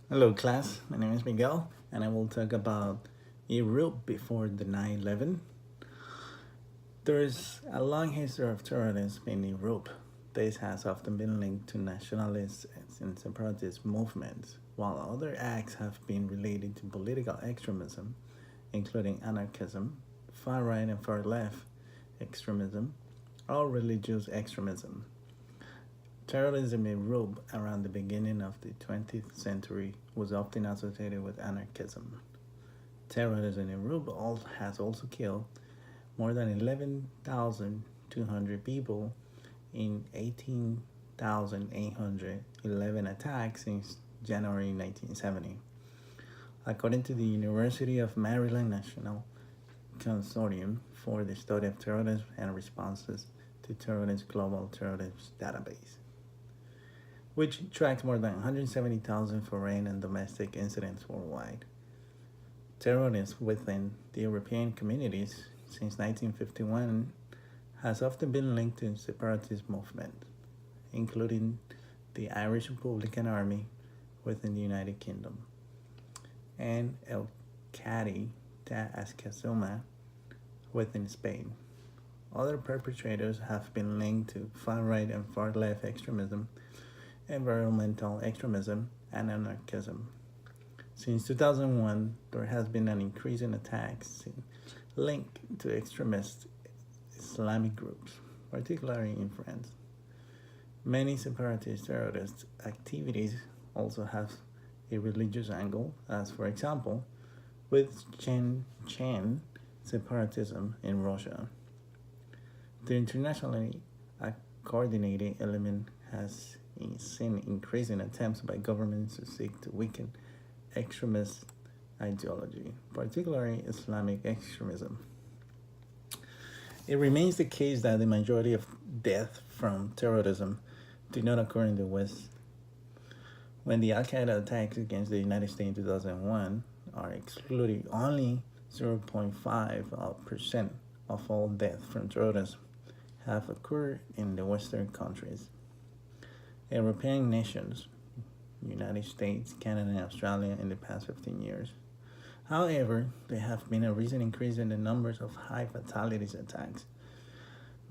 Hello class, my name is Miguel and I will talk about Europe before the 9/11. There is a long history of terrorism in Europe. This has often been linked to nationalist and separatist movements, while other acts have been related to political extremism, including anarchism, far right and far left extremism, or religious extremism. Terrorism in Europe around the beginning of the 20th century was often associated with anarchism. Terrorism in Europe has also killed more than 11,200 people in 18,811 attacks since January 1970. According to the University of Maryland National Consortium for the Study of Terrorism and Responses to Terrorism Global Terrorism Database, which tracks more than 170,000 foreign and domestic incidents worldwide. Terrorism within the European communities since 1951 has often been linked to separatist movements, including the Irish Republican Army within the United Kingdom and El Qaeda Ascasuma within Spain. Other perpetrators have been linked to far right and far left extremism, environmental extremism, and anarchism. Since 2001, there has been an increase in attacks linked to extremist Islamic groups, particularly in France. Many separatist terrorist activities also have a religious angle, as for example, with Chechen separatism in Russia. The internationally coordinated element has seen increasing attempts by governments to seek to weaken extremist ideology, particularly Islamic extremism. It remains the case that the majority of deaths from terrorism do not occur in the West. When the Al Qaeda attacks against the United States in 2001 are excluded, only 0.5% of all deaths from terrorism have occurred in the Western countries. European nations, United States, Canada, and Australia in the past 15 years. However, there have been a recent increase in the numbers of high fatalities attacks.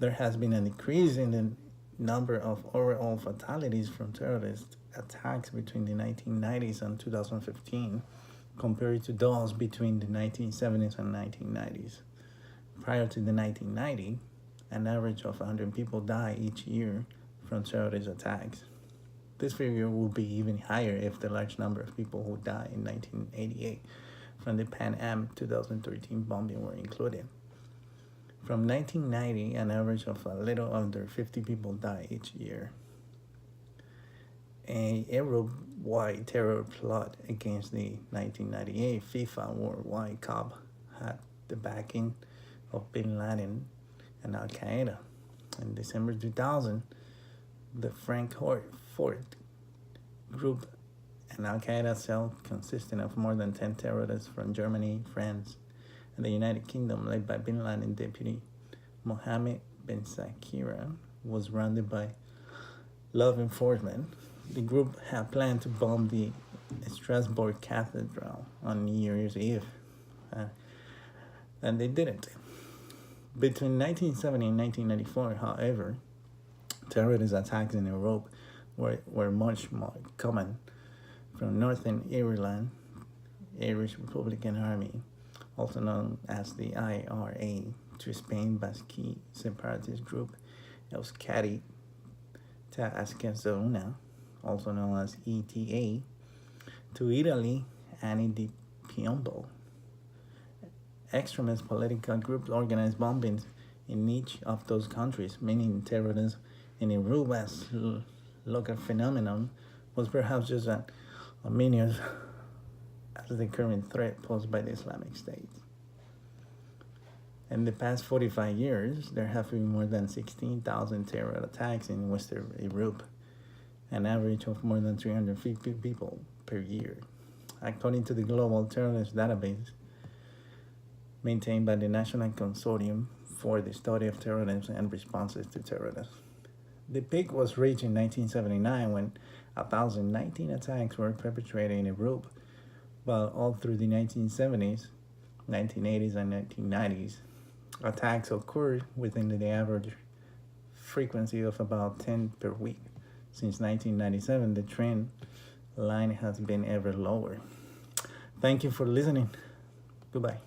There has been a decrease in the number of overall fatalities from terrorist attacks between the 1990s and 2015 compared to those between the 1970s and 1990s. Prior to the 1990s, an average of 100 people die each year from terrorist attacks. This figure will be even higher if the large number of people who died in 1988 from the Pan Am 2013 bombing were included. From 1990, an average of a little under 50 people die each year. A Europe-wide terror plot against the 1998 FIFA World Cup had the backing of Bin Laden and Al Qaeda. In December 2000, the Frankfurt Group, an Al Qaeda cell consisting of more than 10 terrorists from Germany, France, and the United Kingdom, led by Bin Laden deputy Mohammed bin Sakira, was surrounded by law enforcement. The group had planned to bomb the Strasbourg Cathedral on New Year's Eve, and they didn't. Between 1970 and 1994, however, terrorist attacks in Europe were much more common. From Northern Ireland, Irish Republican Army, also known as the IRA, to Spain Basque separatist group Euskadi Ascazona, also known as ETA, to Italy, Annie di Piombo. Extremist political groups organized bombings in each of those countries, meaning terrorism in Europe as local phenomenon was perhaps just a minion as the current threat posed by the Islamic State. In the past 45 years, there have been more than 16,000 terror attacks in Western Europe, an average of more than 350 people per year. According to the Global Terrorist Database, maintained by the National Consortium for the Study of Terrorism and Responses to Terrorism. The peak was reached in 1979 when 1,019 attacks were perpetrated in Europe, but all through the 1970s, 1980s, and 1990s, attacks occurred within the average frequency of about 10 per week. Since 1997, the trend line has been ever lower. Thank you for listening. Goodbye.